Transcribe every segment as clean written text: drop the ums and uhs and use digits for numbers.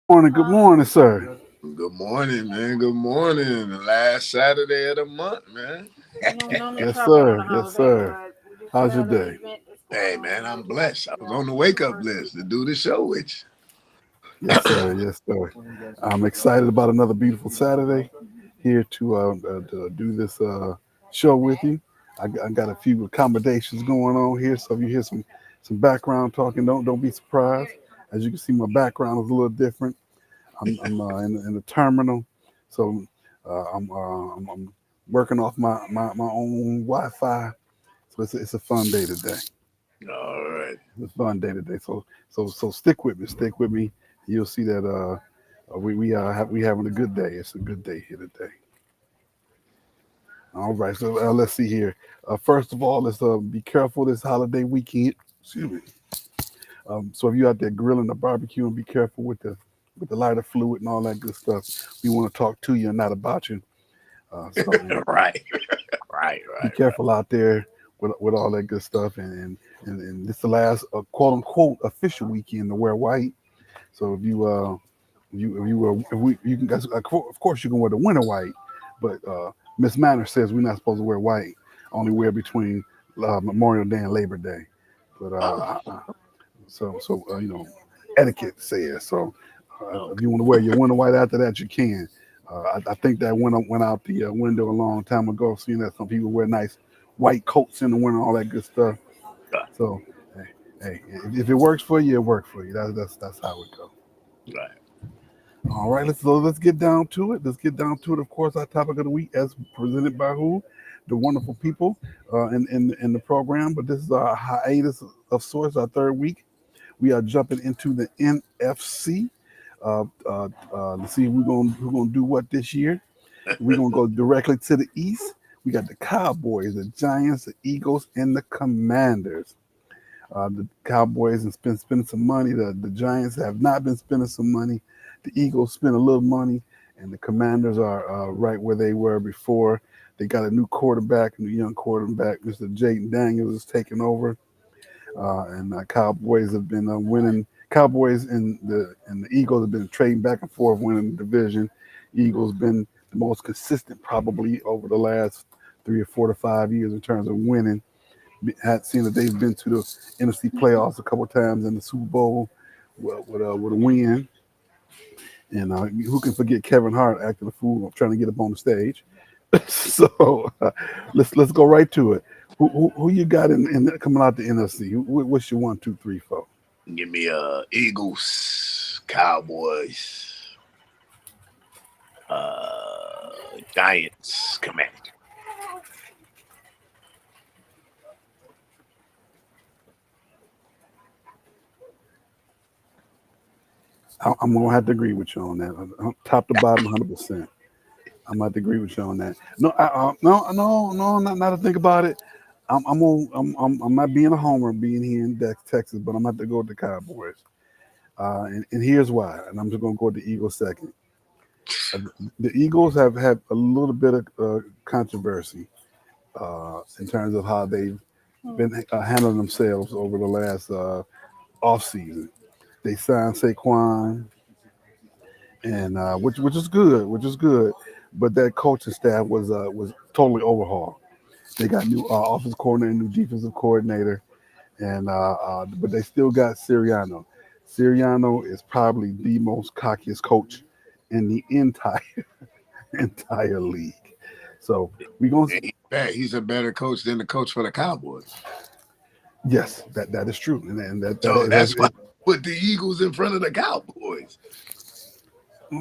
Good morning, sir. Good morning, man. Good morning. The last Saturday of the month, man. Yes, sir. Yes, sir. How's your day? Hey, man, I'm blessed. I was on the wake up list to do the show with Yes, sir. Yes, sir. I'm excited about another beautiful Saturday here to do this show with you. I got a few accommodations going on here, so if you hear some background talking, don't be surprised. As you can see, my background is a little different. I'm in the terminal, so I'm working off my own Wi-Fi. So it's a fun day today. you. All right. It's a fun day today. So stick with me. Stick with me. You'll see that we having a good day. It's a good day here today. All right. So let's see here. First of all, let's be careful this holiday weekend. Excuse me. So if you're out there grilling or barbecuing, be careful with the lighter fluid and all that good stuff. We want to talk to you and not about you. So Right. Right. be Right. careful out there with all that good stuff. And this is the last quote unquote official weekend to wear white. So if we you can of course you can wear the winter white, but Miss Manor says we're not supposed to wear white. Only wear between Memorial Day and Labor Day. But Oh, etiquette says so. If okay. you want to wear your winter white after that, you can. I think that went out the window a long time ago. Seeing that some people wear nice white coats in the winter, all that good stuff. So, hey, if it works for you, it works for you. That's how it goes. Right. All right, let's get down to it. Let's get down to it. Of course, our topic of the week, as presented by who, the wonderful people in the program. But this is our hiatus of sorts, our third week. We are jumping into the NFC. Let's see who's gonna do what this year. We're gonna go directly to the East. We got the Cowboys, the Giants, the Eagles, and the Commanders. The Cowboys have been spending some money. The Giants have not been spending some money. The Eagles spent a little money, and the Commanders are right where they were before. They got a new quarterback, a new young quarterback. Mr. Jaden Daniels is taking over, and Cowboys have been winning. Cowboys and the Eagles have been trading back and forth, winning the division. Eagles been the most consistent probably over the last 3 or 4 to 5 years in terms of winning. Had seen that they've been to the NFC playoffs a couple times in the Super Bowl with a win. And who can forget Kevin Hart acting a fool trying to get up on the stage? So let's go right to it. Who you got in coming out the NFC? What's your 1, 2, 3, 4? Give me Eagles, Cowboys, Giants, Commander. I'm gonna have to agree with you on that. Top to bottom, 100%. I'm gonna have to agree with you on that. No, no. Not to think about it. I'm not being a homer, being here in Texas, but I'm gonna have to go with the Cowboys. And here's why. And I'm just gonna go with the Eagles second. Uh, the Eagles have had a little bit of controversy in terms of how they've been handling themselves over the last off season. They signed Saquon, and which is good, But that coaching staff was totally overhauled. They got new offensive coordinator, new defensive coordinator, and but they still got Sirianni. Sirianni is probably the most cockiest coach in the entire league. So we gonna He's a better coach than the coach for the Cowboys. yes, that is true, and that So it has that's why I put the Eagles in front of the Cowboys.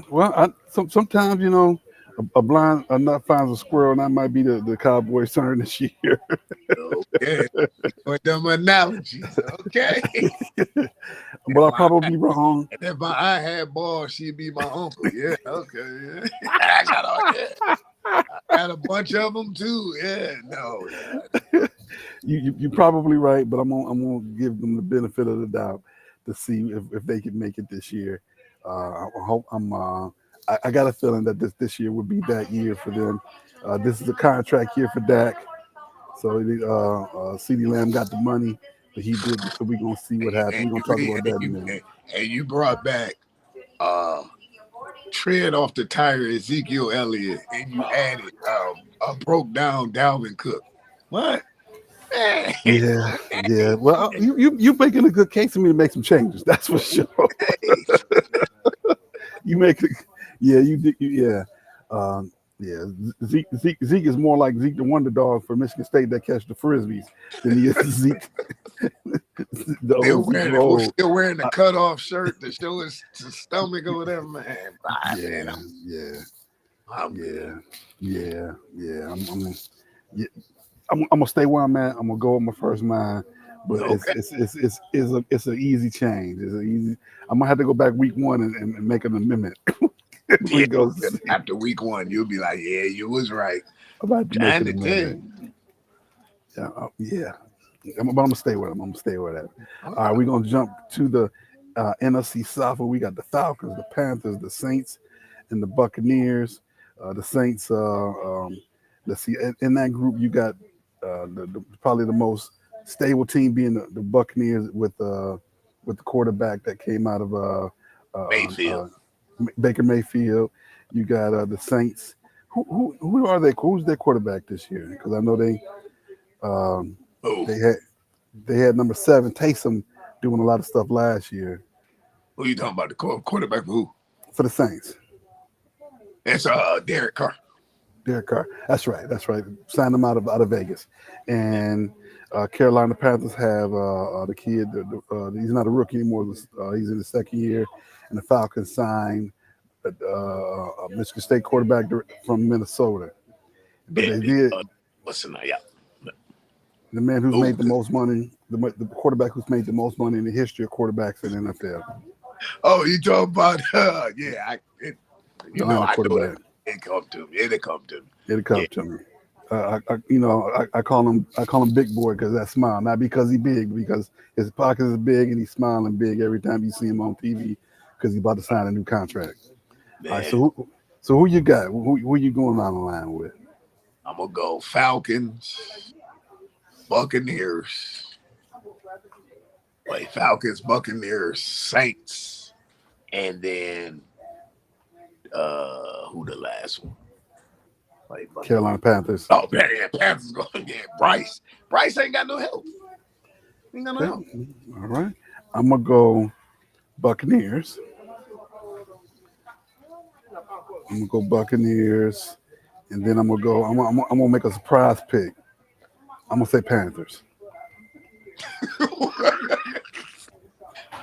well. Sometimes a blind a nut finds a squirrel, and that might be the Cowboys' turn this year. Okay. With them analogies. Okay. But I'll probably be wrong. If my eye had balls, she'd be my uncle. Yeah, okay. Yeah. I got all that. I got a bunch of them too. Yeah, no. Yeah. You're probably right, but I'm gonna give them the benefit of the doubt to see if they can make it this year. I hope I got a feeling that this year would be that year for them. This is a contract year for Dak, so CeeDee Lamb got the money that he did. So we're gonna see what happens. And We're gonna you, talk re- about that in a minute. and you brought back tread off the tire Ezekiel Elliott and you added a broke down Dalvin Cook. What? Man. Yeah. Well, you making a good case for me to make some changes. That's for sure. You make it. Yeah, you did. Yeah. Yeah, Zeke is more like Zeke the Wonder Dog for Michigan State that catch the frisbees than he is Zeke. Still wearing the cutoff shirt to show his stomach or whatever, man. I'm good. I'm gonna stay where I'm at. I'm gonna go with my first mind, but it's an easy change. It's an easy. I'm gonna have to go back week 1 and make an amendment. After week 1, you'll be like, yeah, you was right. About to make an amendment. But I'm gonna stay with him. I'm gonna stay with that. All right, we're gonna jump to the NFC South where we got the Falcons, the Panthers, the Saints, and the Buccaneers. The Saints, let's see, in that group you got probably the most stable team being the Buccaneers with the quarterback that came out of Baker Mayfield. You got the Saints. Who are they? Who's their quarterback this year? Because I know they had number 7 Taysom doing a lot of stuff last year. Who are you talking about? The quarterback for who? For the Saints. It's Derek Carr. Derek Carr. That's right. Signed him out of Vegas. And Carolina Panthers have the kid. He's not a rookie anymore. He's in his second year. And the Falcons signed a Michigan State quarterback from Minnesota. But they did. What's the name? Yeah. The man who's made the most money, the quarterback who's made the most money in the history of quarterbacks in the NFL. Oh, you talking about? I know it come to me. It'll come to me. I call him Big Boy because that smile, not because he's big, because his pockets is big and he's smiling big every time you see him on TV because he's about to sign a new contract. Man. All right, so who you got? Who you going on the line with? I'm gonna go Falcons, Buccaneers. Wait, Falcons, Buccaneers, Saints, and then who the last one? Carolina Panthers. Oh, yeah, Panthers going. Yeah, Bryce. Bryce ain't got no help. All right, I'm gonna go Buccaneers. I'm gonna go Buccaneers, and then I'm gonna make a surprise pick. I'm gonna say Panthers.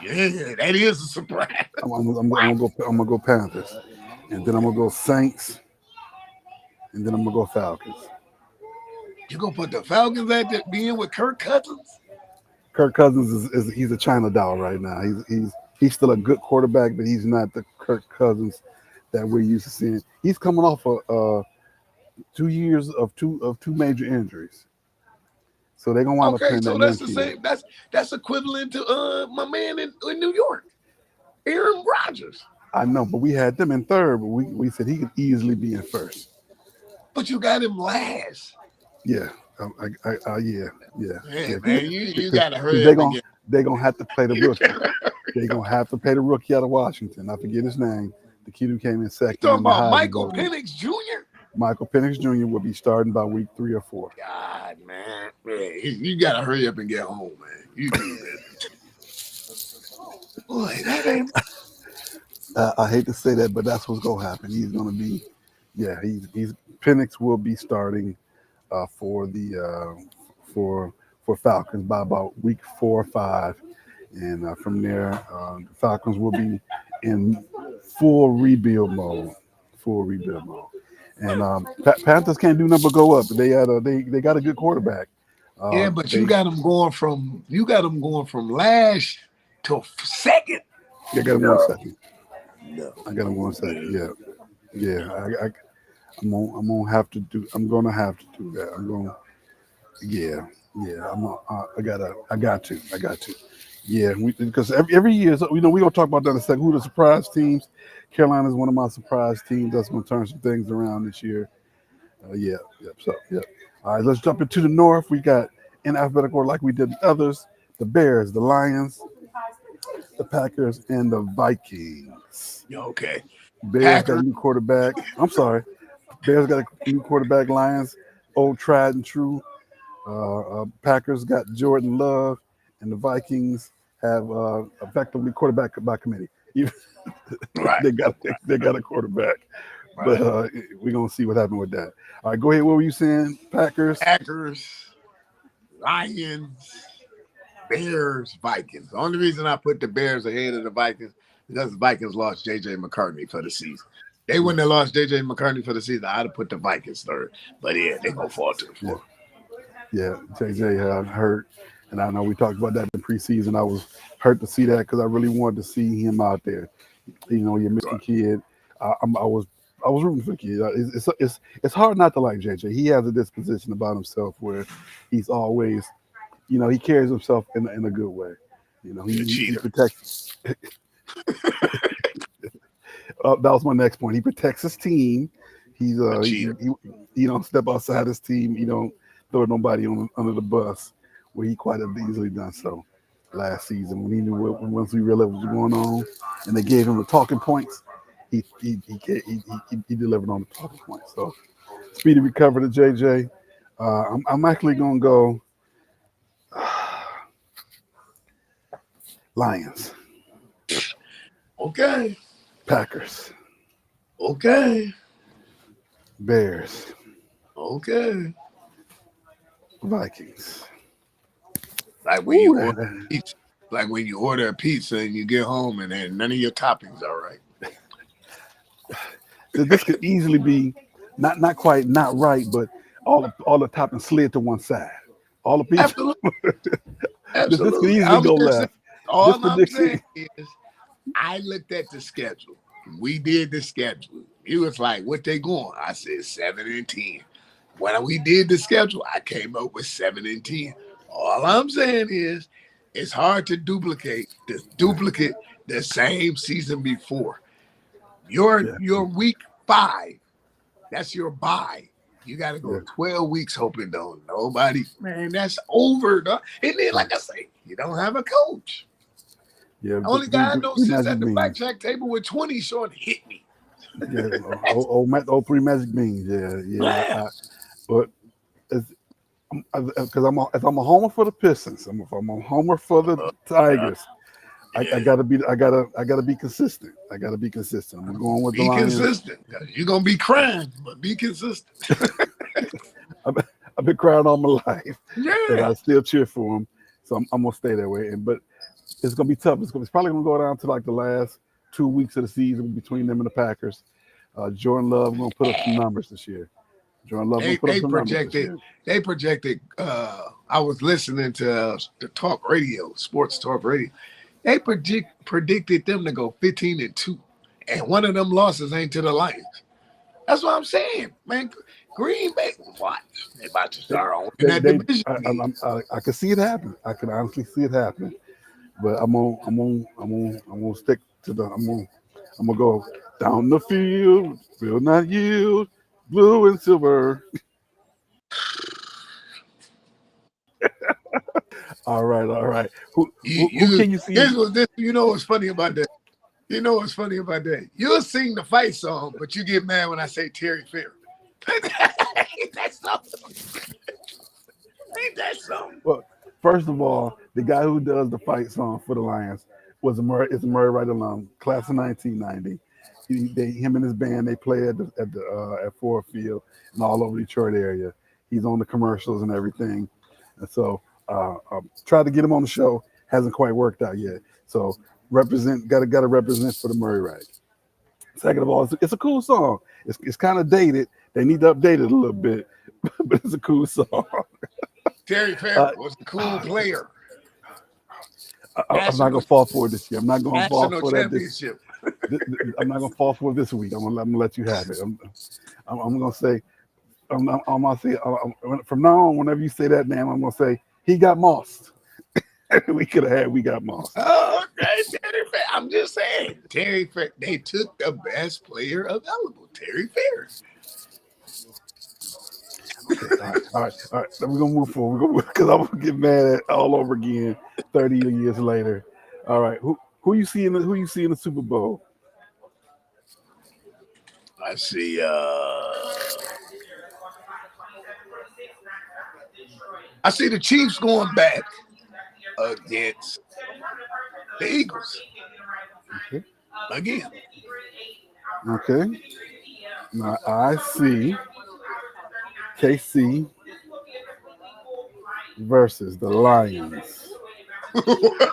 Yeah, that is a surprise. I'm gonna go Panthers, and then I'm gonna go Saints, and then I'm gonna go Falcons. You gonna put the Falcons at the being with Kirk Cousins? Kirk Cousins is he's a China doll right now. He's still a good quarterback, but he's not the Kirk Cousins that we're used to seeing. He's coming off of 2 years of two major injuries. So they're gonna wind up playing so that that's the same. That's equivalent to my man in New York, Aaron Rodgers. I know, but we had them in third, but we said he could easily be in first. But you got him last. Yeah, Man, you gotta hurry up. They're gonna have to play the rookie. They're gonna have to play the rookie out of Washington. I forget his name. The kid who came in second. You talking about Michael Penix Jr.? Michael Penix Jr. will be starting by week 3 or 4. God, man, you gotta hurry up and get home, man. You do that. Boy, that ain't. I hate to say that, but that's what's gonna happen. He's gonna be, he's Penix will be starting for Falcons by about week 4 or 5, and from there, the Falcons will be in full rebuild mode. And Panthers can't do nothing but go up. They got a good quarterback. But you got them going from last to second. I got him 1 second. No. I got him 1 second. Yeah. I'm gonna have to do that. I'm going. Yeah. I got to. Yeah, because every year, we're gonna talk about that in a second. Who the surprise teams? Carolina is one of my surprise teams. That's gonna turn some things around this year. All right, let's jump into the North. We got in alphabetical order like we did the others: the Bears, the Lions, the Packers, and the Vikings. Okay. Bears got a new quarterback. I'm sorry. Bears got a new quarterback. Lions, old tried and true. Packers got Jordan Love, and the Vikings have effectively quarterback by committee. Right. they got a quarterback, right. But we're gonna see what happened with that. All right, go ahead. What were you saying? Packers, Lions, Bears, Vikings. The only reason I put the Bears ahead of the Vikings is because the Vikings lost J.J. McCartney for the season. They wouldn't have lost J.J. McCartney for the season. I'd have put the Vikings third. But yeah, they gonna fall to the floor. Yeah, J.J. hurt, and I know we talked about that in preseason. I was hurt to see that because I really wanted to see him out there. You know, your Michigan kid. I was rooting for the kid. It's hard not to like JJ. He has a disposition about himself where he's always, you know, he carries himself in a good way. You know, he protects. That was my next point. He protects his team. He's he don't step outside his team. He don't throw nobody under the bus, where he quite have easily done so last season when he knew once we realized what was going on and they gave him the talking points. He delivered on the talking points. So speedy recovery to JJ. I'm actually gonna go Lions. Okay. Packers. Okay. Bears. Okay. Vikings. Like when you order a pizza, like when you order a pizza and you get home and then none of your toppings are right. This could easily be not quite not right, but all the toppings slid to one side. All the pizza. Absolutely. This could easily go left. All I'm saying is, I looked at the schedule. We did the schedule. He was like, "What they going?" I said 7-10. When we did the schedule, I came up with 7-10. All I'm saying is, it's hard to duplicate the same season before. Your week 5, that's your bye. You got to go 12 weeks hoping don't nobody. Man, that's over. Though. And then, like I say, you don't have a coach. Yeah, the only guy I know sits at the blackjack table with 20 short hit me. Yeah, old 3 magic beans. Yeah. But because I'm a homer for the Pistons, I'm a homer for the Tigers. I gotta be consistent. I'm going with the Lions. Be consistent. You're gonna be crying, but be consistent. I've been crying all my life. Yeah. And I still cheer for them. So I'm gonna stay that way. But it's gonna be tough. It's probably gonna go down to like the last 2 weeks of the season between them and the Packers. Jordan Love gonna put up some numbers this year. Jordan Love gonna put up some numbers this year. They projected. I was listening to the talk radio, sports talk radio. They predicted them to go 15-2, and one of them losses ain't to the Lions. That's what I'm saying, man. Green Bay, watch. They about to start on that division. I can see it happen. I can honestly see it happening. But I'm gonna stick to the. I'm gonna go down the field, will not yield, blue and silver. All right. Who can you see? You know what's funny about that? You'll sing the fight song, but you get mad when I say Terry Fair. Ain't that something? Well, first of all, the guy who does the fight song for the Lions is a Murray Wright alum, class of 1990. Him and his band, they play at Ford Field and all over the Detroit area. He's on the commercials and everything. And so tried to get him on the show. Hasn't quite worked out yet. So gotta represent for the Murray Wright. Second of all, it's a cool song. It's kind of dated. They need to update it a little bit, but it's a cool song. Terry Fair was a cool player. I'm not gonna fall for it this year. I'm not gonna fall for that this year. I'm not gonna fall for it this week. I'm gonna let you have it. I'm gonna say, I'm gonna say from now on, whenever you say that name, I'm gonna say he got mossed. We got mossed. Oh, okay, Terry Fair. I'm just saying, Terry Fair. They took the best player available, Terry Fair. Okay, all right. We're gonna move forward because I'm gonna get mad at all over again 30 years later. All right, who you see in the Super Bowl? I see. I see the Chiefs going back against the Eagles. Okay. Again. Okay. Now I see KC versus the Lions. What?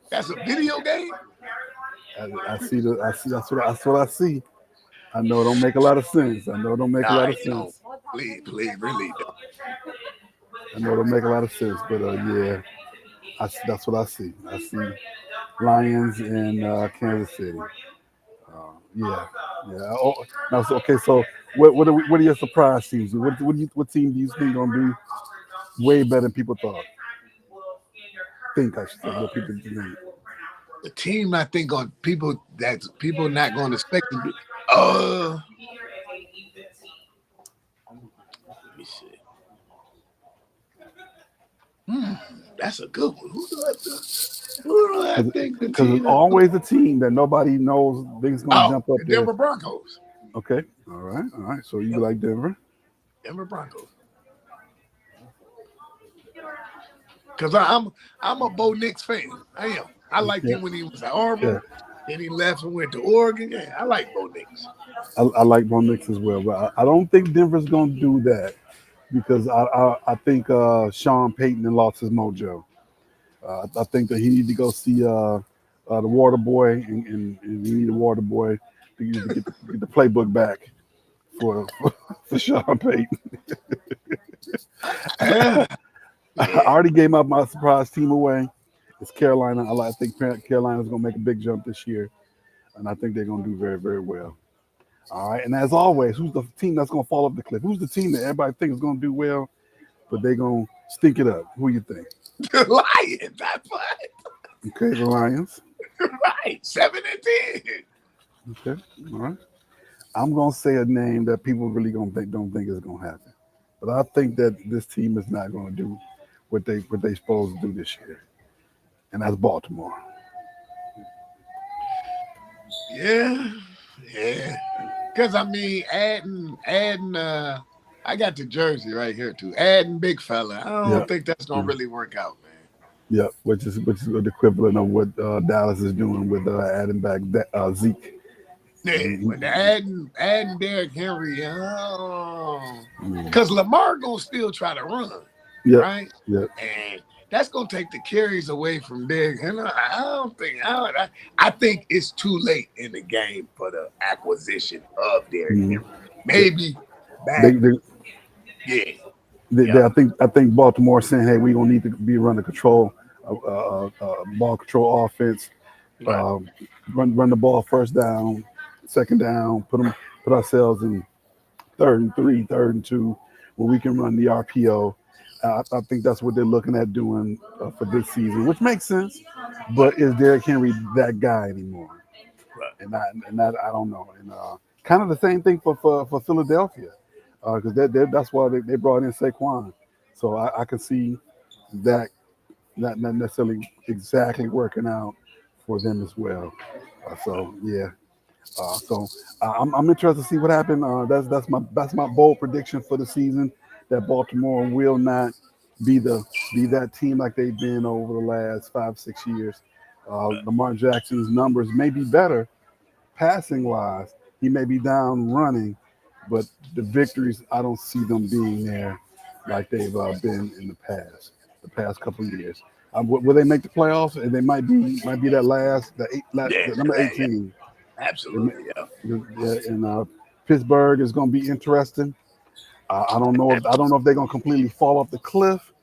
That's a video game? I see the. I see. That's what I see. I know it don't make a lot of sense. I know it don't make a Nah, lot of it don't. sense. Please, really don't. I know it don't make a lot of sense, but yeah, that's what I see. I see Lions in Kansas City. Yeah, yeah. Oh, now, so, okay. So, what are your surprise teams? What team do you think gonna do way better than people thought? Think I should say what people think. The team I think on people not going to expect to do. Let me see. That's a good one. Who do I think the Because it's team? always a team that nobody knows things gonna jump up The there. Denver Broncos. Okay, all right. So you like Denver? Denver Broncos. Because I'm a Bo Nix fan. I am. I liked him when he was at Auburn. Then he left and went to Oregon. Yeah, I like Bo Nix. I like Bo Nix as well, but I don't think Denver's gonna do that because I think Sean Payton lost his mojo. I think that he need to go see the Water Boy and he need a Water Boy to get the playbook back for Sean Payton. Yeah. I already gave my surprise team away. It's Carolina. I think Carolina's gonna make a big jump this year, and I think they're gonna do very, very well. All right, and as always, who's the team that's gonna fall off the cliff? Who's the team that everybody thinks is gonna do well, but they're gonna stink it up? Who you think? The Lions. That's what. Okay, the Lions. Right, 7-10. Okay, all right. I'm gonna say a name that people really don't think is gonna happen, but I think that this team is not gonna do what they supposed to do this year, and that's Baltimore. Yeah. Because I mean, adding. I got the jersey right here too. Adding big fella. I don't think that's gonna really work out, man. Yeah, which is the equivalent of what Dallas is doing with adding back Zeke. Yeah, but adding Derrick Henry, because Lamar gonna still try to run, right? Yeah, and that's gonna take the carries away from Derrick Henry. I think it's too late in the game for the acquisition of Derrick Henry. Maybe back. I think Baltimore saying, "Hey, we gonna need to be running control, ball control offense, run the ball first down, second down, put ourselves in 3rd and 3, 3rd and 2, where we can run the RPO." I think that's what they're looking at doing for this season, which makes sense. But is Derrick Henry that guy anymore? And that I don't know. And kind of the same thing for Philadelphia, because that's why they brought in Saquon. So I can see that not necessarily exactly working out for them as well. I'm interested to see what happened. That's my bold prediction for the season, that Baltimore will not be that team like they've been over the last 5-6 years. Lamar Jackson's numbers may be better passing wise. He may be down running, but the victories, I don't see them being there like they've been in the past couple of years. Will they make the playoffs? And they might be the number 18. Absolutely, And Pittsburgh is going to be interesting. I don't know if they're going to completely fall off the cliff,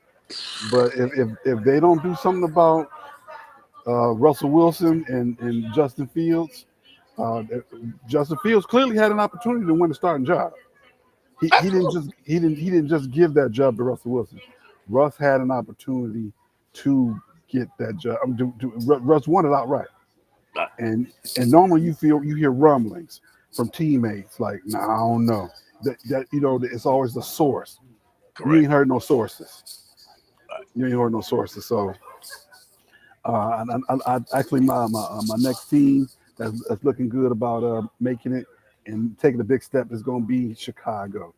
but if they don't do something about Russell Wilson and Justin Fields, Justin Fields clearly had an opportunity to win the starting job. He didn't just give that job to Russell Wilson. Russ had an opportunity to get that job. Russ won it outright. And normally you hear rumblings from teammates like, "Nah, I don't know." That it's always the source. Correct. You ain't heard no sources. So Actually, my next team that's looking good about making it and taking a big step is going to be Chicago.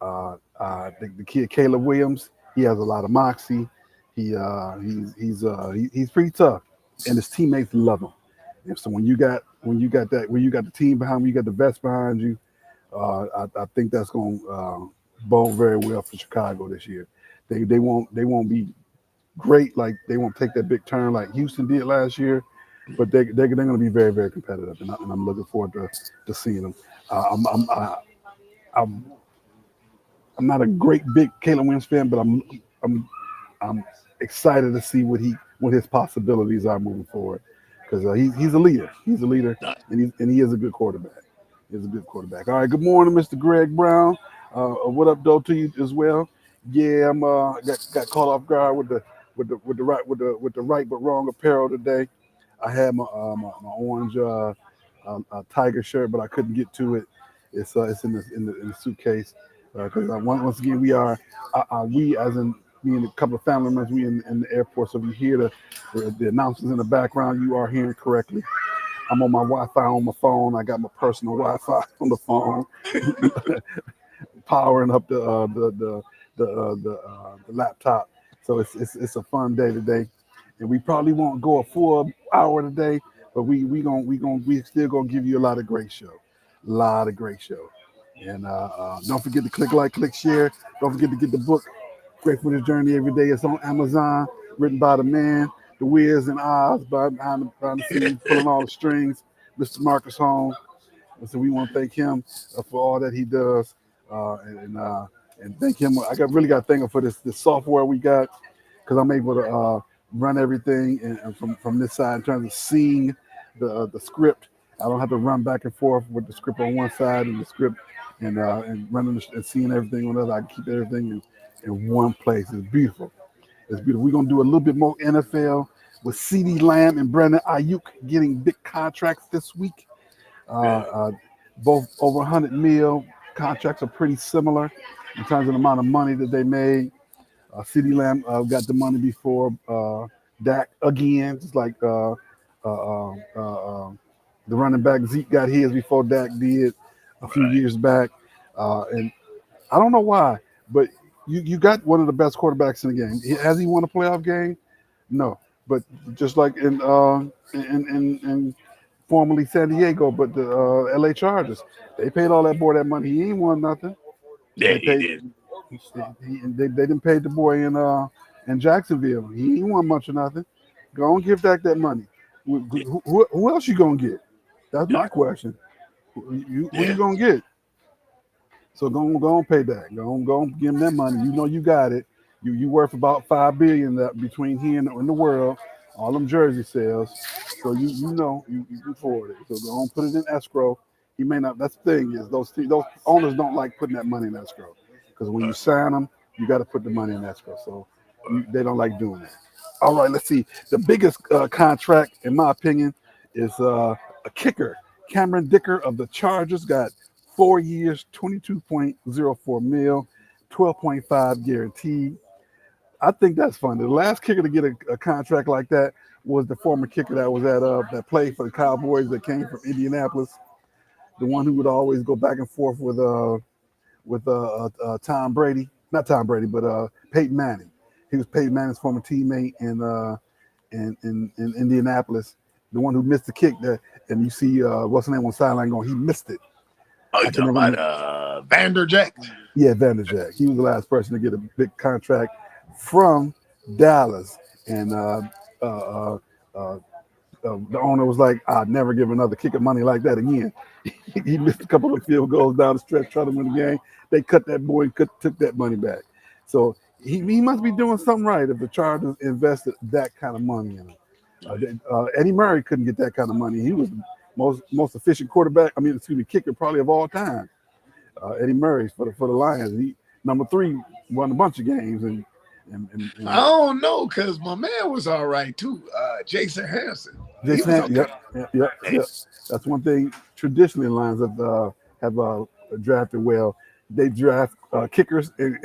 The kid Caleb Williams, he has a lot of moxie. He's pretty tough, and his teammates love him. And so when you got the team behind you, you got the vets behind you. I think that's going to bode very well for Chicago this year. They won't be great, like they won't take that big turn like Houston did last year, but they're going to be very, very competitive, and I'm looking forward to seeing them. I'm I'm not a great big Caleb Williams fan, but I'm excited to see what his possibilities are moving forward, because he's a leader. He's a leader, and he is a good quarterback. He's a good quarterback. All right. Good morning, Mr. Greg Brown. What up, though, to you as well? Yeah, I'm got caught off guard with the right but wrong apparel today. I had my orange tiger shirt, but I couldn't get to it. It's in the suitcase, because once again we as in me and a couple of family members, we in the airport, so we hear the announcements in the background. You are hearing correctly. I'm on my Wi-Fi on my phone. I got my personal Wi-Fi on the phone, powering up the laptop. So it's a fun day today, and we probably won't go a full hour today, but we still gonna give you a lot of great show. And don't forget to click like, click share. Don't forget to get the book Grateful This Journey Every Day. It's on Amazon, written by the man, the Wiz and Oz, behind the scenes, pulling all the strings, Mr. Marcus Holmes. So we want to thank him for all that he does, and thank him. Really got to thank him for this software we got, because I'm able to run everything and from this side in terms of seeing the script. I don't have to run back and forth with the script on one side and the script and running and seeing everything on the other. I keep everything in one place. It's beautiful. It's beautiful. We're gonna do a little bit more NFL with CeeDee Lamb and Brandon Ayuk getting big contracts this week. Both over 100 mil. Contracts are pretty similar in terms of the amount of money that they made. CeeDee Lamb got the money before Dak again, just like the running back Zeke got his before Dak did a few years back. And I don't know why, but you got one of the best quarterbacks in the game. Has he won a playoff game? No. But just like in formerly San Diego, but the LA Chargers, they paid all that boy that money. He ain't won nothing. Yeah, he did. They didn't pay the boy in Jacksonville. He ain't won much of nothing. Go and give Dak that money. Who else you gonna get? That's my question. Who you gonna get? So go on pay that. Go on give him that money. You know you got it. You worth about $5 billion between here and the world. All them jersey sales. So you know you can afford it. So go on put it in escrow. He may not. That's the thing is those owners don't like putting that money in escrow, because when you sign them, you got to put the money in escrow. So they don't like doing that. All right, let's see. The biggest contract, in my opinion, is a kicker. Cameron Dicker of the Chargers got 4 years, $22.04 million, 12.5 guaranteed. I think that's fun. The last kicker to get a contract like that was the former kicker that was that played for the Cowboys, that came from Indianapolis. The one who would always go back and forth with Tom Brady, not Tom Brady, but Peyton Manning. He was Peyton Manning's former teammate in Indianapolis. The one who missed the kick that, and you see what's the name on the sideline going, he missed it. Oh, you talking about Vanderjack? Yeah, Vanderjack. He was the last person to get a big contract from Dallas, and the owner was like, "I'd never give another kicker money like that again." He missed a couple of field goals down the stretch trying to win the game. They cut that boy and took that money back. So he must be doing something right if the Chargers invested that kind of money in him. Eddie Murray couldn't get that kind of money. He was the most efficient quarterback. Kicker probably of all time. Eddie Murray for the Lions. He number 3, won a bunch of games and I don't know, because my man was all right too. Jason Hanson. Yep. That's one thing. Traditionally, Lions have drafted well. They draft kickers and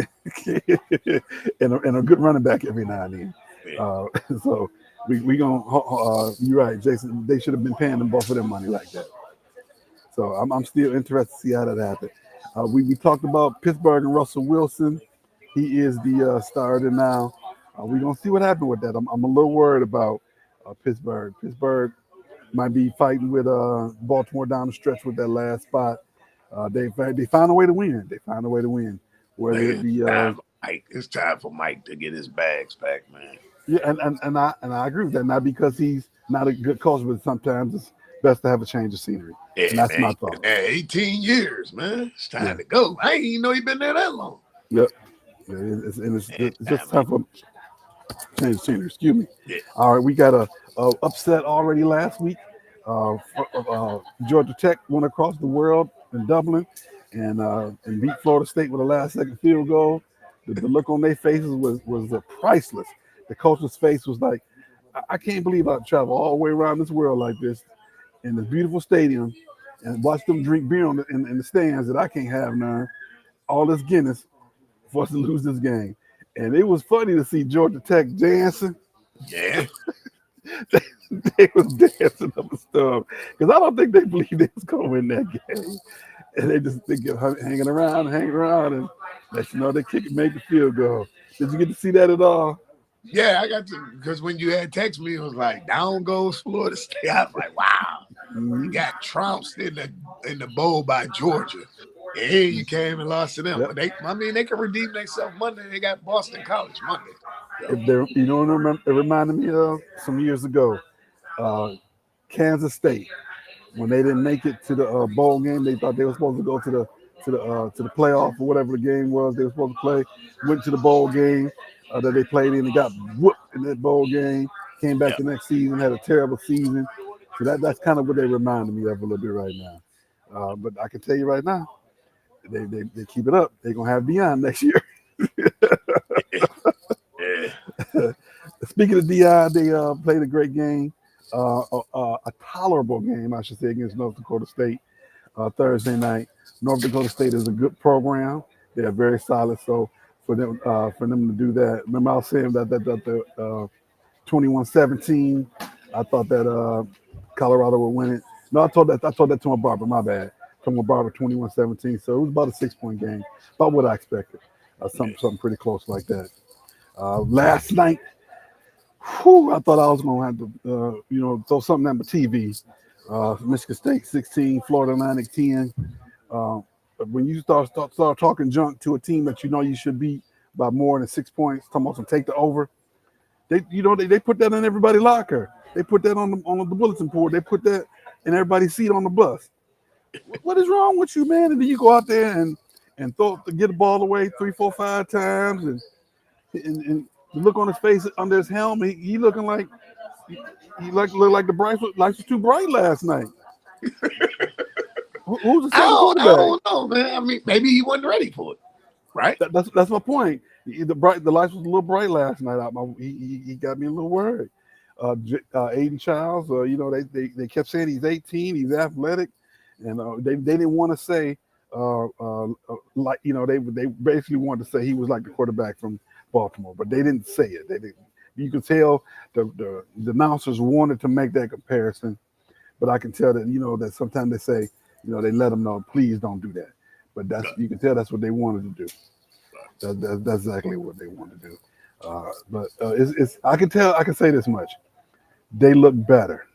a good running back every now and then. So we gonna. You're right, Jason. They should have been paying them both of them money like that. So I'm still interested to see how that happens. We talked about Pittsburgh and Russell Wilson. He is the starter now. We're gonna see what happens with that. I'm a little worried about Pittsburgh. Pittsburgh might be fighting with Baltimore down the stretch with that last spot. They found a way to win. They found a way to win. Whether it be it's time for Mike to get his bags back, man. Yeah, and I agree with that. Not because he's not a good coach, but sometimes it's best to have a change of scenery. Yeah, and that's man, my thought. 18 years, man. It's time to go. I didn't even know he'd been there that long. Yep. Yeah, it's just time for change of scenery. Excuse me. Yeah. All right, we got a upset already last week. Georgia Tech went across the world in Dublin and beat Florida State with a last-second field goal. The look on their faces was priceless. The coach's face was like, I can't believe I travel all the way around this world like this in this beautiful stadium and watch them drink beer in the stands that I can't have none. All this Guinness for us to lose this game. And it was funny to see Georgia Tech dancing. Yeah. they was dancing up and stuff. Because I don't think they believed they was going to win that game. And they kept hanging around, and let you know they made the field goal. Did you get to see that at all? Yeah, I got to, because when you had text me, it was like, down goes Florida State. I was like, wow. You got trounced in the bowl by Georgia. And here you came and lost to them. Yep. But they can redeem themselves Monday. They got Boston College Monday. So. You know what it reminded me of some years ago? Kansas State. When they didn't make it to the bowl game, they thought they were supposed to go to the playoff or whatever the game was they were supposed to play. Went to the bowl game that they played in and got whooped in that bowl game. Came back the next season, had a terrible season. So that's kind of what they reminded me of a little bit right now. But I can tell you right now, they keep it up. They're gonna have Deion next year. Speaking of Deion, they played a great game. A tolerable game, I should say, against North Dakota State Thursday night. North Dakota State is a good program. They are very solid. So for them to do that, remember I was saying that the 21-17, I thought that Colorado would win it. No, I told that to my barber. My bad. To my barber, 21-17. So it was about a 6-point game, about what I expected. Something pretty close like that. Last night. I thought I was going to have to, throw something at my TV. Michigan State 16, Florida Atlantic 10. When you start talking junk to a team that you know you should beat by more than 6 points, talking about some take the over, they put that in everybody's locker. They put that on the bulletin board. They put that in everybody's seat on the bus. What is wrong with you, man? And then you go out there and get the ball away 3, 4, 5 times and the look on his face under his helmet, he looking like looked like the lights was too bright last night. Who's the second quarterback? I don't know, man. I mean, maybe he wasn't ready for it, right? That's my point. The lights was a little bright last night. He got me a little worried. Aiden Childs, they kept saying he's 18, he's athletic, and they didn't want to say they basically wanted to say he was like the quarterback from Baltimore, but they didn't say it. You could tell the announcers wanted to make that comparison, but I can tell that that sometimes they say they let them know, please don't do that. But you can tell that's what they wanted to do. That's exactly what they wanted to do. But I can say this much: they look better.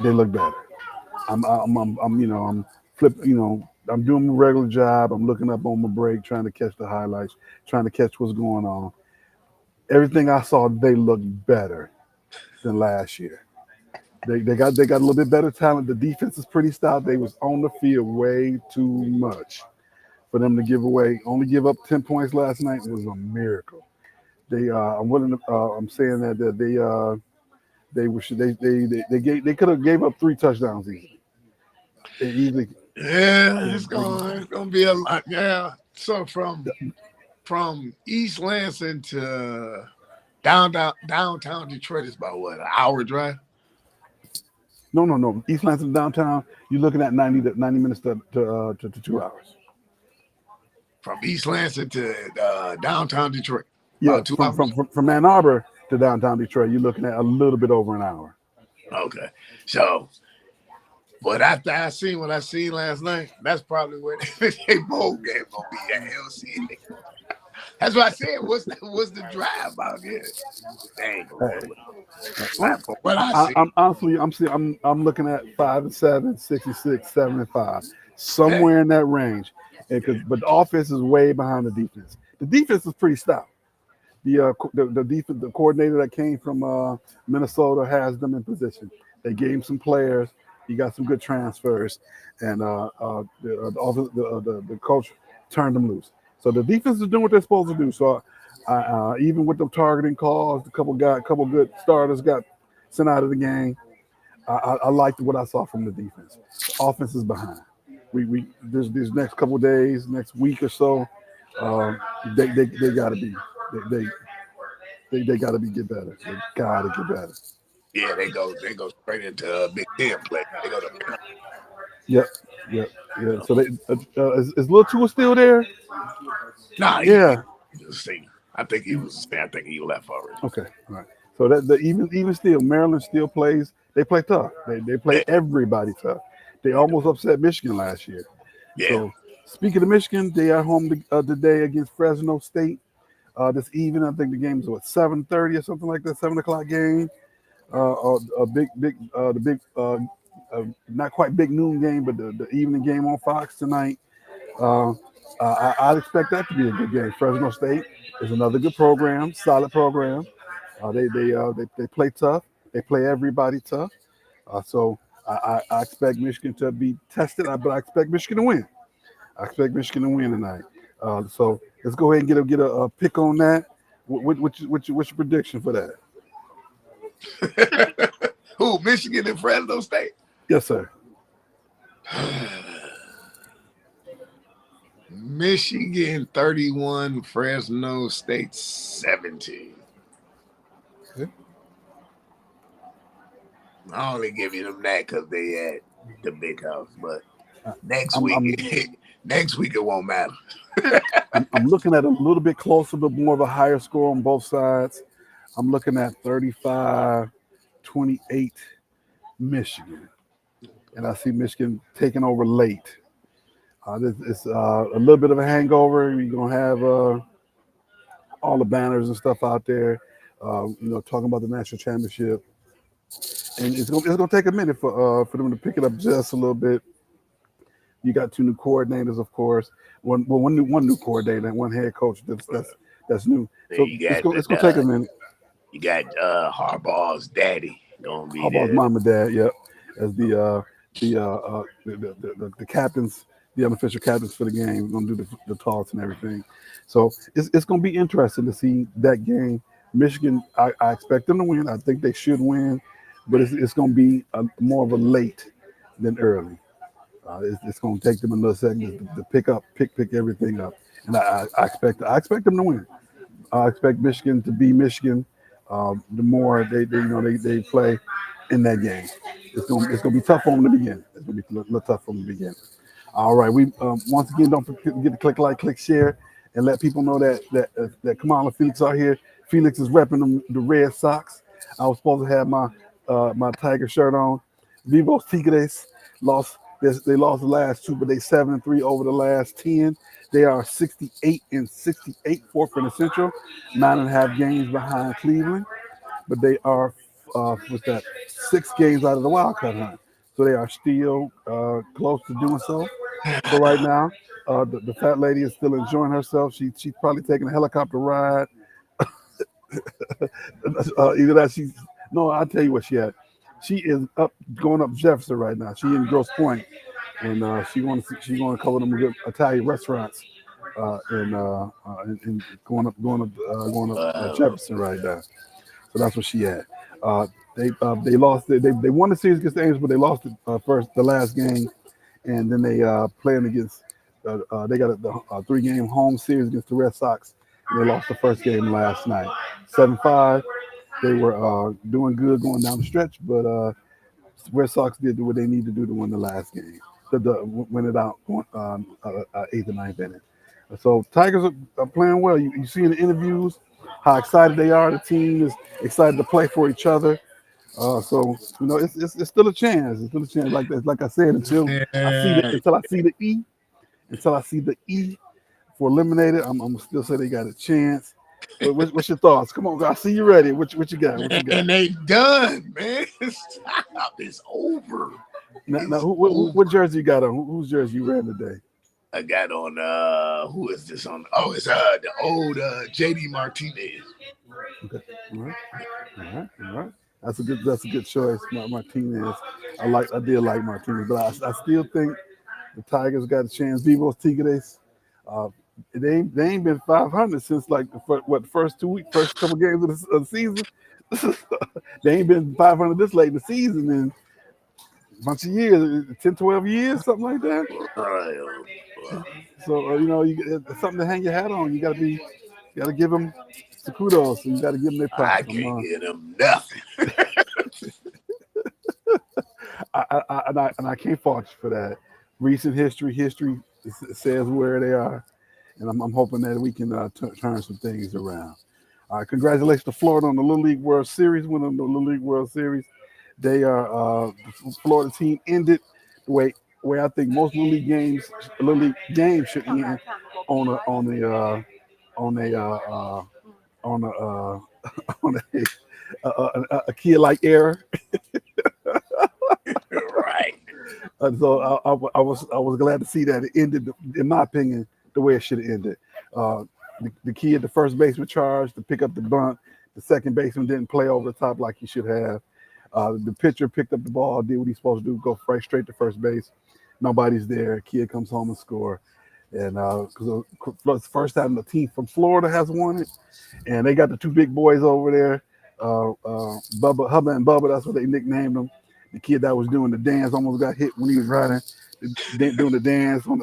They look better. I'm flipping. I'm doing my regular job. I'm looking up on my break, trying to catch the highlights, trying to catch what's going on. Everything I saw, they look better than last year. They got a little bit better talent. The defense is pretty stout. They was on the field way too much for them to only give up 10 points last night. It was a miracle. I'm saying that they could have gave up 3 touchdowns easily. They easily. Yeah, it's gonna be a lot. Yeah, so from East Lansing to downtown Detroit is about what, an hour drive? No. East Lansing downtown, you're looking at 90 minutes to 2 hours. From East Lansing to downtown Detroit. Yeah, from Ann Arbor to downtown Detroit, you're looking at a little bit over an hour. Okay. So, but after I seen what I seen last night, that's probably where they bowl game gonna be at LCA. That's what I said. What's the drive out here? They ain't gonna go with from what I see. I'm honestly, I'm looking at 5-7, 66, 7-5, somewhere in that range. But the offense is way behind the defense. The defense is pretty stout. The defense, the coordinator that came from Minnesota has them in position. They gave him some players. He got some good transfers, and the coach turned them loose. So the defense is doing what they're supposed to do. So even with the targeting calls, a couple good starters got sent out of the game. I liked what I saw from the defense. The offense is behind. These next couple of days, next week or so, they got to be they got to get better. They got to get better. Yeah, they go straight into Big Ten play. They go to Yep. So is Lil Tua still there? Nah, yeah. I think he left already. Okay, all right. So that even still, Maryland still plays. They play tough. They play everybody tough. They almost upset Michigan last year. Yeah. So speaking of Michigan, they are home today against Fresno State. This evening, I think the game is 7:30 or something like that, 7:00 game. Not quite big noon game, but the evening game on Fox tonight. I'd expect that to be a good game. Fresno State is another good program, solid program. They play tough. They play everybody tough. So I expect Michigan to be tested, but I expect Michigan to win. I expect Michigan to win tonight. So let's go ahead and get a pick on that. What's your prediction for that? Who, Michigan and Fresno State? Yes, sir. Michigan 31, Fresno State 17. Okay. I only give you them that because they at the big house, but next week it won't matter. I'm looking at a little bit closer, but more of a higher score on both sides. I'm looking at 35-28 Michigan. And I see Michigan taking over late. It's a little bit of a hangover. You're going to have all the banners and stuff out there, talking about the national championship. And it's going to take a minute for them to pick it up just a little bit. You got two new coordinators, of course. One new coordinator and one head coach that's new. So it's going to take a minute. You got Harbaugh's daddy going to be Harbaugh's there. mom and dad, yep, as the captains, the unofficial captains for the game. We're going to do the talks and everything. So it's going to be interesting to see that game. Michigan, I expect them to win. I think they should win, but it's going to be more of a late than early. It's going to take them another second to pick everything up, and I expect them to win. I expect Michigan to be Michigan. The more they play in that game, it's gonna be tough for them to begin. It's gonna be a little tough for them to begin. All right, we once again don't forget to click like, click share, and let people know that Kamau and Felix are here. Felix is repping the Red Sox. I was supposed to have my Tiger shirt on. Vivos Tigres lost. They lost the last two, but they 7-3 over the last 10. They are 68-68, fourth in the Central, 9.5 games behind Cleveland, but they are 6 games out of the wild card hunt. So they are still close to doing so. So right now, the fat lady is still enjoying herself. She's probably taking a helicopter ride. Either that I'll tell you what she had. She is going up Jefferson right now. She in Grosse Pointe, and she's going to cover them good Italian restaurants, and going up Jefferson right now. So that's what she had. They lost. They won the series against the Angels, but they lost the last game, and then they playing against. They got a 3-game home series against the Red Sox, and they lost the first game last night, 7-5. They were doing good going down the stretch, but Red Sox did what they need to do to win the last game, to win it out going 8th and 9th inning. So Tigers are playing well. You see in the interviews how excited they are. The team is excited to play for each other. So it's still a chance. It's still a chance. Like I said, until I see the E for eliminated, I'm gonna still say they got a chance. What's your thoughts? Come on, guys. I see you ready. What you got? What you got? And they done, man. Stop. It's over. Now what jersey you got on? Whose jersey you wearing today? I got on who is this on? Oh, it's the old JD Martinez. Okay. All right. That's a good choice, Martinez. I did like Martinez, but I still think the Tigers got a chance. Vivos Tigres. They ain't been 500 since like the first couple games of the season. They ain't been 500 this late in the season in a bunch of years, 10, 12 years, something like that. So you something to hang your hat on. You got to give them the kudos. So you got to give them their props. I can't give them nothing. I can't fault you for that. Recent history says where they are, and I'm hoping that we can turn some things around. Congratulations to Florida on the Little League World Series, winning the Little League World Series. They are the Florida team ended the way I think most Little League games should end on a kid like error. Right. So I was glad to see that it ended, in my opinion, the way it should have ended. The kid, the first baseman charged to pick up the bunt. The second baseman didn't play over the top like he should have. The pitcher picked up the ball, did what he's supposed to do, go straight to first base. Nobody's there. Kid comes home and score. And because it's the first time the team from Florida has won it, and they got the two big boys over there, Hubba and Bubba. That's what they nicknamed them. The kid that was doing the dance almost got hit when he was riding, doing the dance on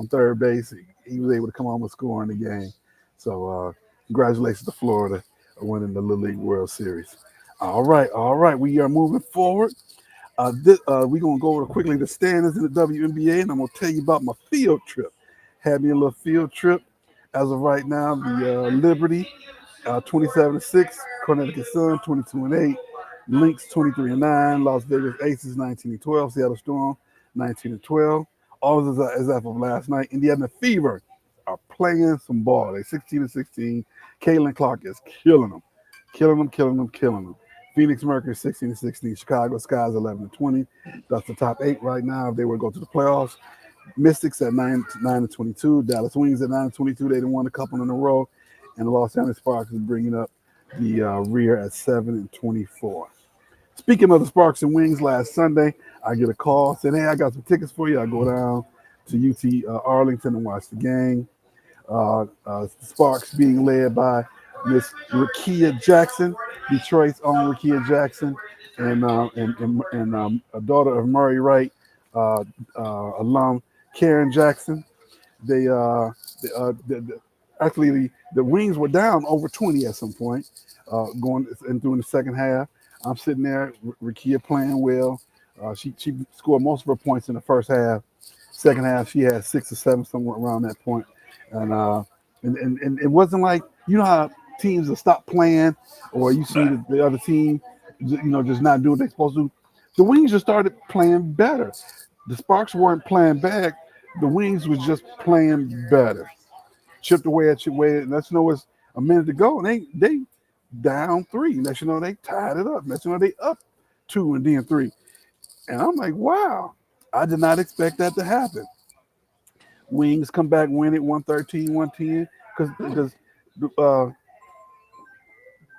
third base. He was able to come home and score in the game. So congratulations to Florida winning the Little League World Series. All right. We are moving forward. We're going to go over quickly the standings in the WNBA, and I'm going to tell you about my field trip. Had me a little field trip. As of right now, the Liberty, 27-6, Connecticut Sun, 22-8, Lynx, 23-9, Las Vegas Aces, 19-12, Seattle Storm, 19-12. All of this is as of last night. Indiana Fever are playing some ball. They're 16-16. Caitlin Clark is killing them. Phoenix Mercury 16-16. Chicago Skies 11-20. That's the top 8 right now. If they were to go to the playoffs, Mystics at 9-22. Dallas Wings at 9-22. They done won a couple in a row, and the Los Angeles Sparks is bringing up the rear at 7-24. Speaking of the Sparks and Wings, last Sunday I get a call saying, "Hey, I got some tickets for you." I go down to UT Arlington and watch the game. Sparks being led by Miss Rakia Jackson, Detroit's own Rakia Jackson, and a daughter of Murray Wright alum Karen Jackson. Actually the Wings were down over 20 at some point, going and during the second half. I'm sitting there, Rakia playing well. She scored most of her points in the first half. Second half, she had 6 or 7, somewhere around that point. And it wasn't like, how teams will stop playing, or you see the other team, just not doing what they're supposed to do. The Wings just started playing better. The Sparks weren't playing bad. The Wings was just playing better. Chipped away at your way. Let's know it's a minute to go, and they down 3. Let's they tied it up. Let's they up 2 and then 3. And I'm like, wow, I did not expect that to happen. Wings come back, win it 113-110 because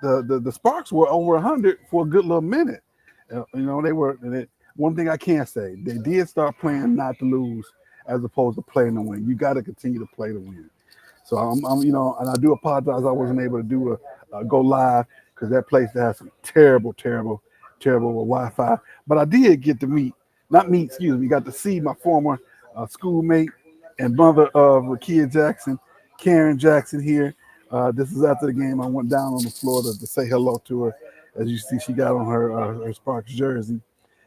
the Sparks were over 100 for a good little minute. They were. One thing I can say, they did start playing not to lose as opposed to playing to win. You got to continue to play to win. So I'm and I do apologize I wasn't able to do a go live because that place has some terrible Wi-Fi. But I did get to got to see my former schoolmate and mother of Rakia Jackson, Karen Jackson here. This is after the game. I went down on the floor to say hello to her. As you see, she got on her Sparks jersey.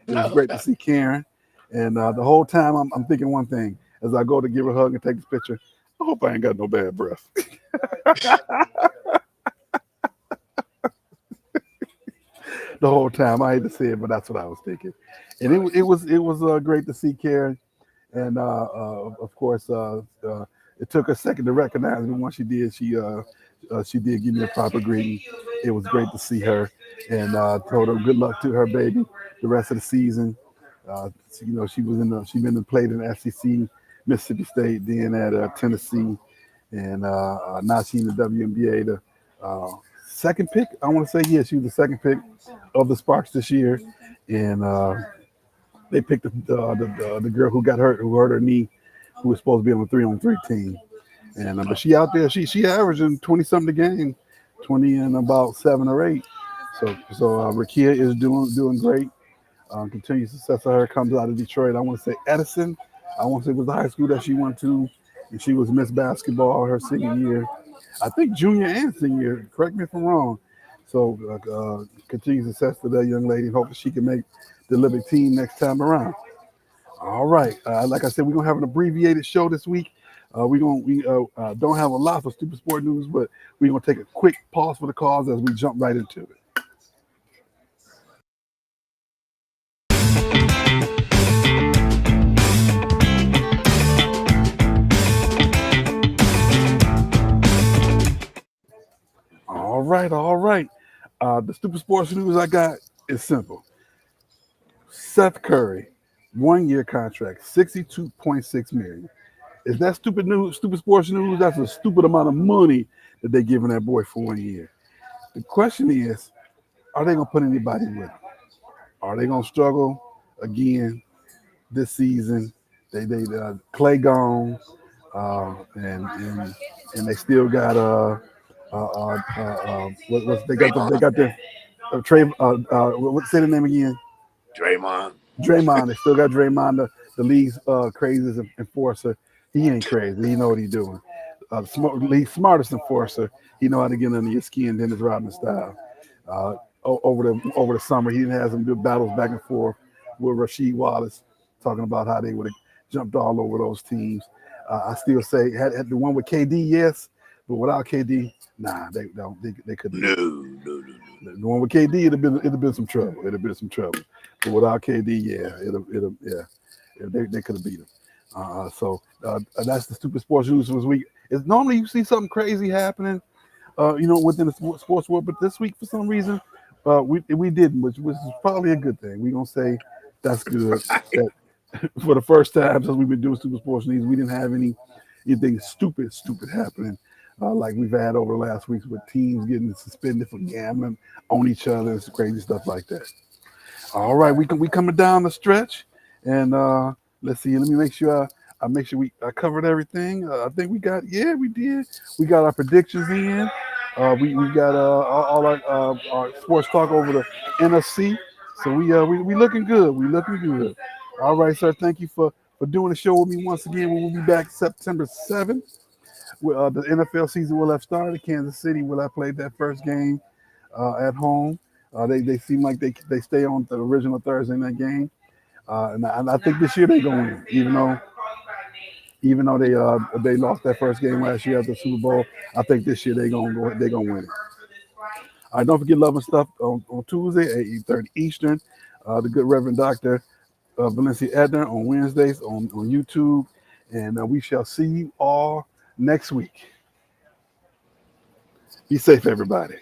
It was great to see Karen. And the whole time I'm thinking one thing. As I go to give her a hug and take this picture, I hope I ain't got no bad breath. The whole time. I hate to say it, but that's what I was thinking. And it was great to see Karen. And of course, it took a second to recognize me. Once she did, she did give me a proper greeting. It was great to see her, and told her good luck to her baby the rest of the season. She been played in the SEC, Mississippi State, then at Tennessee, and now she's in the WNBA. The second pick, I want to say, yeah, she was the second pick of the Sparks this year, and they picked the girl who got hurt, who hurt her knee, who was supposed to be on the 3-on-3 team, and but she out there, she averaging 20 something a game, 20 and about 7 or 8. So Rakia is doing great. Continued success of her comes out of Detroit. I want to say Edison. I want to say it was the high school that she went to, and she was Miss Basketball her senior year. I think junior and senior. Correct me if I'm wrong. So continued success for that young lady. Hopefully she can make the Olympic team next time around. All right. Like I said, we're gonna have an abbreviated show this week. We don't have a lot for Stoopid Sport news, but we're gonna take a quick pause for the cause as we jump right into it. All right. The Stoopid Sports news I got is simple. Seth Curry, 1-year contract, $62.6 million. Is that stupid news? Stoopid Sports news? That's a stupid amount of money that they're giving that boy for 1 year. The question is, are they gonna put anybody with him? Are they gonna struggle again this season? They Clay gone, and they still got they got their Trey. What's the name again? Draymond. They still got Draymond, the league's craziest enforcer. He ain't crazy. He know what he's doing. League's smartest enforcer. He know how to get under your skin, Dennis Rodman style. Over the summer, he had some good battles back and forth with Rasheed Wallace, talking about how they would have jumped all over those teams. I still say had the one with KD, yes, but without KD, nah, they couldn't. No. The one with KD, it'd have been some trouble. It'd have been some trouble. But without KD, they could have beat him. So that's the Stoopid Sports news for this week. It's normally you see something crazy happening, within the sports world, but this week for some reason we didn't, which is probably a good thing. We're gonna say that's good. That for the first time since we've been doing Stoopid Sports news, we didn't have anything stupid happening. Like we've had over the last weeks with teams getting suspended for gambling on each other and crazy stuff like that. All right, we coming down the stretch, and let's see. Let me make sure I covered everything. I think we did. We got our predictions in. We got all our sports talk over the NFC. So we looking good. We looking good. All right, sir. Thank you for doing the show with me once again. We'll be back September 7th. The NFL season will have started. Kansas City will have played that first game at home. They seem like they stay on the original Thursday night game, and I think this year they're going to win, even though they lost that first game last year at the Super Bowl. I think this year they're gonna win it. All right, don't forget Love and Stuff on Tuesday at 8:30 Eastern. The good Reverend Dr. Valencia Edner on Wednesdays on YouTube, and we shall see you all next week. Be safe, everybody.